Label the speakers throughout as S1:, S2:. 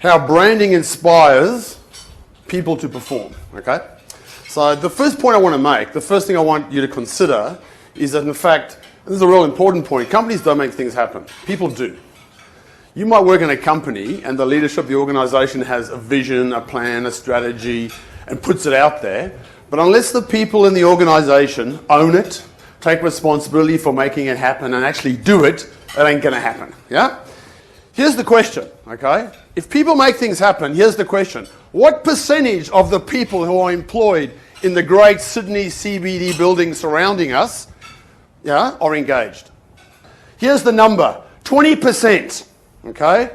S1: how branding inspires people to perform, okay? So the first point I want to make, the first thing I want you to consider is that in fact, this is a real important point, companies don't make things happen, people do. You might work in a company and the leadership of the organization has a vision, a plan, a strategy, and puts it out there, but unless the people in the organization own it, take responsibility for making it happen and actually do it, it ain't going to happen, yeah? Here's the question, okay? If people make things happen, here's the question. What percentage of the people who are employed in the great Sydney CBD buildings surrounding us, yeah, are engaged? Here's the number, 20%, okay?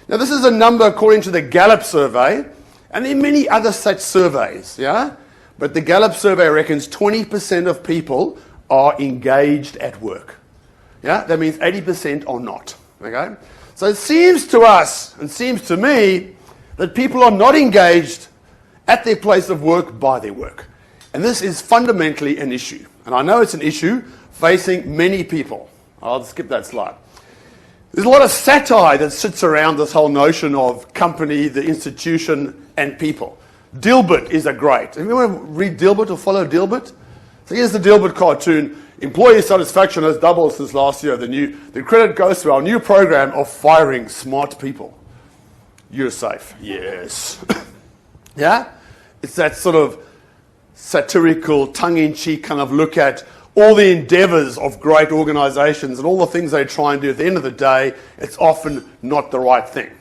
S1: Now this is a number according to the Gallup survey, and there are many other such surveys, yeah? But the Gallup survey reckons 20% of people are engaged at work. Yeah, that means 80% are not, okay? So it seems to us, and seems to me, that people are not engaged at their place of work by their work. And this is fundamentally an issue. And I know it's an issue facing many people. I'll skip that slide. There's a lot of satire that sits around this whole notion of company, the institution, and people. Dilbert is a great. If you want to read Dilbert or follow Dilbert? So here's the Dilbert cartoon. Employee satisfaction has doubled since last year. The credit goes to our new program of firing smart people. You're safe. Yes. Yeah? It's that sort of satirical, tongue-in-cheek kind of look at all the endeavors of great organizations and all the things they try and do. At the end of the day, it's often not the right thing.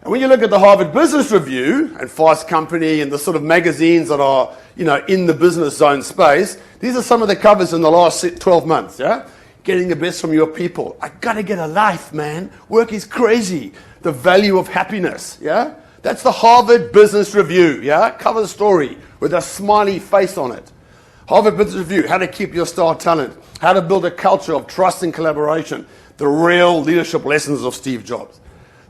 S1: And when you look at the Harvard Business Review and Fast Company and the sort of magazines that are, you know, in the business zone space, these are some of the covers in the last 12 months, yeah? Getting the best from your people. I gotta get a life, man. Work is crazy. The value of happiness, yeah? That's the Harvard Business Review, yeah? Cover story with a smiley face on it. Harvard Business Review, how to keep your star talent, how to build a culture of trust and collaboration, the real leadership lessons of Steve Jobs.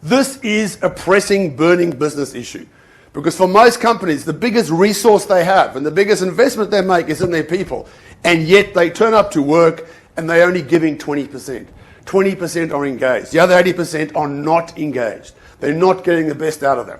S1: This is a pressing, burning business issue. Because for most companies, the biggest resource they have and the biggest investment they make is in their people. And yet they turn up to work and they're only giving 20%. 20% are engaged. The other 80% are not engaged. They're not getting the best out of them.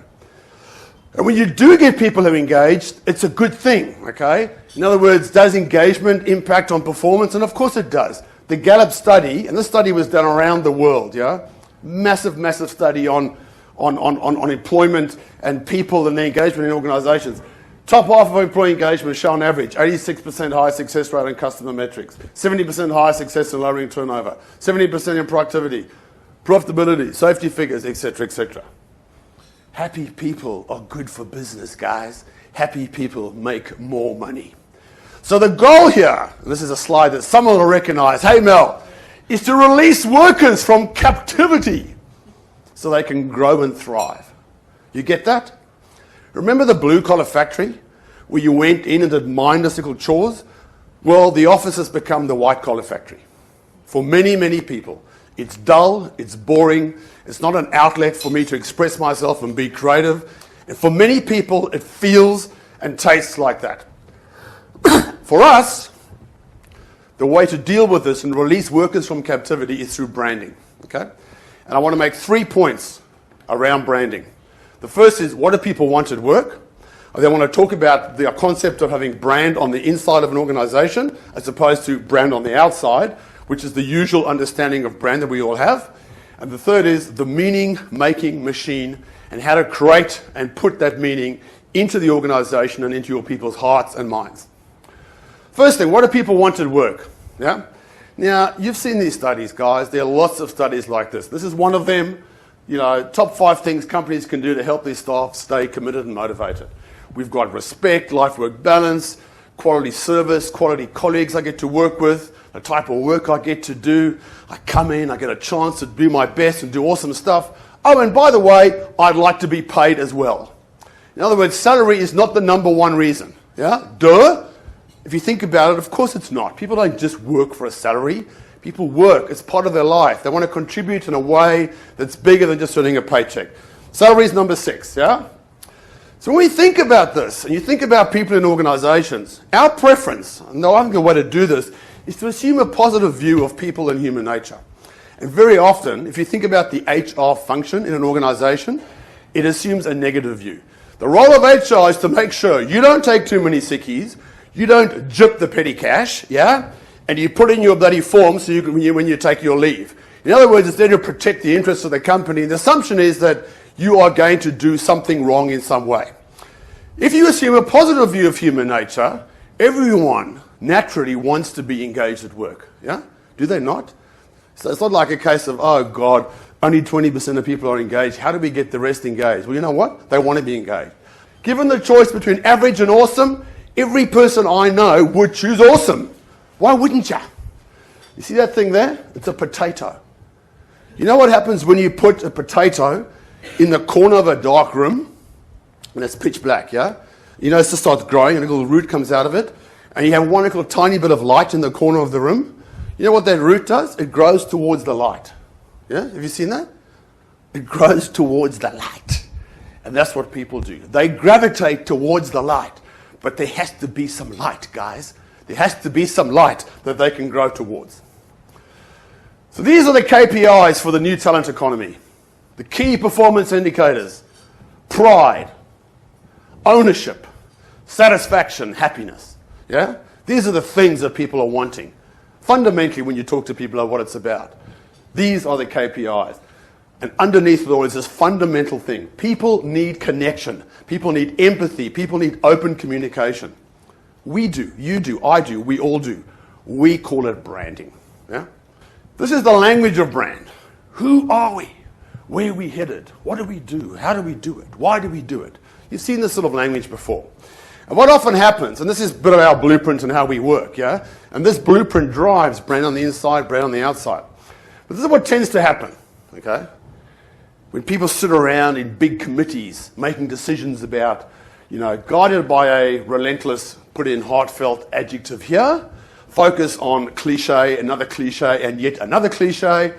S1: And when you do get people who are engaged, it's a good thing, okay? In other words, does engagement impact on performance? And of course it does. The Gallup study, and this study was done around the world, yeah? Massive, massive study on employment and people and their engagement in organizations. Top half of employee engagement show on average 86% higher success rate in customer metrics, 70% higher success in lowering turnover, 70% in productivity, profitability, safety figures, etc., etc. Happy people are good for business, guys. Happy people make more money. So the goal here, and this is a slide that someone will recognize, hey Mel, is to release workers from captivity so they can grow and thrive. You get that? Remember the blue-collar factory where you went in and did mindless little chores? Well, the office has become the white-collar factory. For many, many people, it's dull, it's boring, it's not an outlet for me to express myself and be creative. And for many people, it feels and tastes like that. For us, the way to deal with this and release workers from captivity is through branding, okay? And I want to make 3 points around branding. The first is, what do people want at work? I then want to talk about the concept of having brand on the inside of an organization as opposed to brand on the outside, which is the usual understanding of brand that we all have. And the third is the meaning-making machine and how to create and put that meaning into the organization and into your people's hearts and minds. First thing, what do people want at work? Yeah? Now, you've seen these studies, guys. There are lots of studies like this. This is one of them. You know, top 5 things companies can do to help their staff stay committed and motivated. We've got respect, life-work balance, quality service, quality colleagues I get to work with, the type of work I get to do. I come in, I get a chance to do my best and do awesome stuff. Oh, and by the way, I'd like to be paid as well. In other words, salary is not the number one reason. Yeah? Duh. If you think about it, of course it's not. People don't just work for a salary. People work. It's part of their life. They want to contribute in a way that's bigger than just earning a paycheck. Salary is number 6, yeah? So when we think about this, and you think about people in organizations, our preference, and I think the way to do this, is to assume a positive view of people and human nature. And very often, if you think about the HR function in an organization, it assumes a negative view. The role of HR is to make sure you don't take too many sickies, you don't jip the petty cash, yeah? And you put in your bloody form so you can, when you take your leave. In other words, it's there to protect the interests of the company. The assumption is that you are going to do something wrong in some way. If you assume a positive view of human nature, everyone naturally wants to be engaged at work, yeah? Do they not? So it's not like a case of, oh God, only 20% of people are engaged. How do we get the rest engaged? Well, you know what? They want to be engaged. Given the choice between average and awesome, every person I know would choose awesome. Why wouldn't you? You see that thing there? It's a potato. You know what happens when you put a potato in the corner of a dark room when it's pitch black, yeah? You know, it just starts growing and a little root comes out of it, and you have one little tiny bit of light in the corner of the room. You know what that root does? It grows towards the light. Yeah? Have you seen that? It grows towards the light. And that's what people do. They gravitate towards the light. But there has to be some light, guys. There has to be some light that they can grow towards. So these are the KPIs for the new talent economy. The key performance indicators: pride, ownership, satisfaction, happiness. Yeah? These are the things that people are wanting. Fundamentally, when you talk to people about what it's about, these are the KPIs. And underneath it all is this fundamental thing. People need connection. People need empathy. People need open communication. We do. You do. I do. We all do. We call it branding. Yeah? This is the language of brand. Who are we? Where are we headed? What do we do? How do we do it? Why do we do it? You've seen this sort of language before. And what often happens, and this is a bit of our blueprint and how we work, yeah? And this blueprint drives brand on the inside, brand on the outside. But this is what tends to happen, okay? When people sit around in big committees making decisions about, you know, guided by a relentless, put in heartfelt adjective here, focus on cliche, another cliche, and yet another cliche.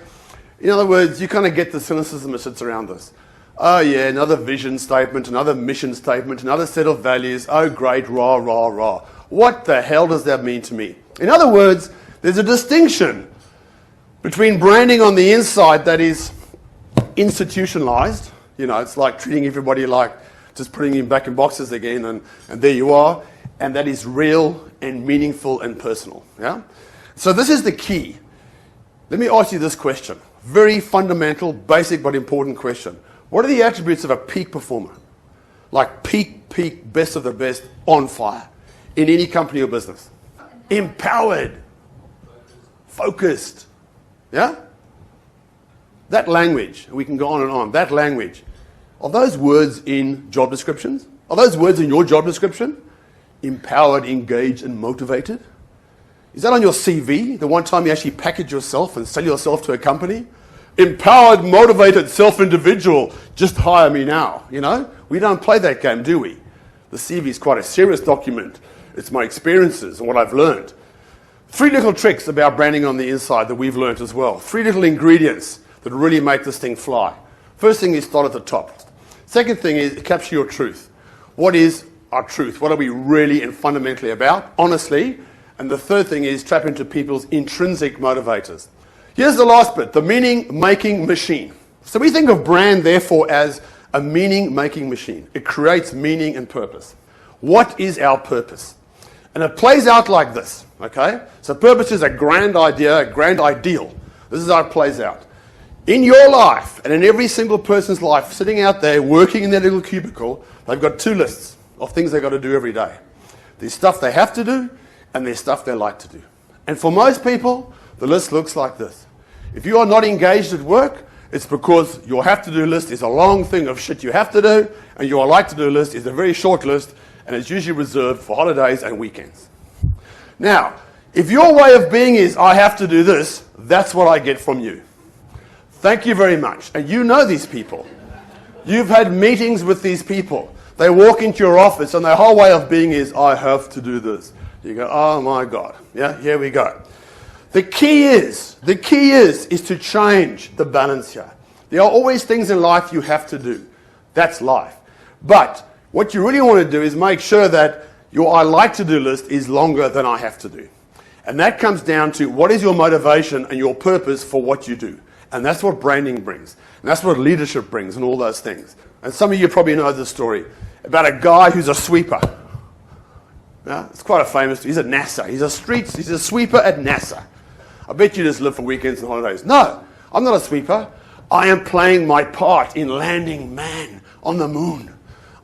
S1: In other words, you kind of get the cynicism that sits around this. Oh yeah, another vision statement, another mission statement, another set of values. Oh great, rah, rah, rah. What the hell does that mean to me? In other words, there's a distinction between branding on the inside that is institutionalized. You know, it's like treating everybody like just putting him back in boxes again and there you are. And that is real and meaningful and personal. Yeah? So this is the key. Let me ask you this question. Very fundamental, basic but important question. What are the attributes of a peak performer? Like peak, best of the best, on fire in any company or business. Empowered. Focused. Yeah? That language, we can go on and on, that language. Are those words in job descriptions? Are those words in your job description? Empowered, engaged, and motivated? Is that on your CV, the one time you actually package yourself and sell yourself to a company? Empowered, motivated, self-individual, just hire me now, you know? We don't play that game, do we? The CV is quite a serious document. It's my experiences and what I've learned. 3 little tricks about branding on the inside that we've learned as well. 3 little ingredients that really make this thing fly. First thing is start at the top. Second thing is capture your truth. What is our truth? What are we really and fundamentally about, honestly? And the third thing is tap into people's intrinsic motivators. Here's the last bit, the meaning-making machine. So we think of brand, therefore, as a meaning-making machine. It creates meaning and purpose. What is our purpose? And it plays out like this, okay? So purpose is a grand idea, a grand ideal. This is how it plays out. In your life, and in every single person's life, sitting out there, working in their little cubicle, they've got 2 lists of things they've got to do every day. There's stuff they have to do, and there's stuff they like to do. And for most people, the list looks like this. If you are not engaged at work, it's because your have-to-do list is a long thing of shit you have to do, and your like-to-do list is a very short list, and it's usually reserved for holidays and weekends. Now, if your way of being is, I have to do this, that's what I get from you. Thank you very much. And you know these people. You've had meetings with these people. They walk into your office, and their whole way of being is, I have to do this. You go, oh my God. Yeah, here we go. The key is to change the balance here. There are always things in life you have to do. That's life. But what you really want to do is make sure that your I like to do list is longer than I have to do. And that comes down to what is your motivation and your purpose for what you do. And that's what branding brings. And that's what leadership brings and all those things. And some of you probably know this story about a guy who's a sweeper. Yeah, it's quite a famous, he's at NASA. He's a sweeper at NASA. I bet you just live for weekends and holidays. No, I'm not a sweeper. I am playing my part in landing man on the moon.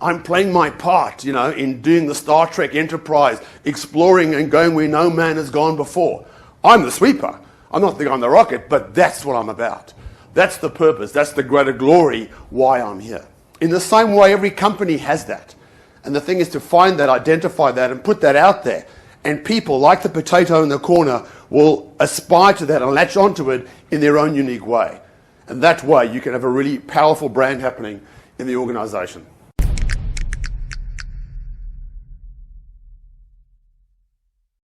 S1: I'm playing my part, in doing the Star Trek Enterprise, exploring and going where no man has gone before. I'm the sweeper. I'm not the guy on the rocket, but that's what I'm about. That's the purpose. That's the greater glory why I'm here. In the same way, every company has that. And the thing is to find that, identify that, and put that out there. And people, like the potato in the corner, will aspire to that and latch onto it in their own unique way. And that way, you can have a really powerful brand happening in the organization.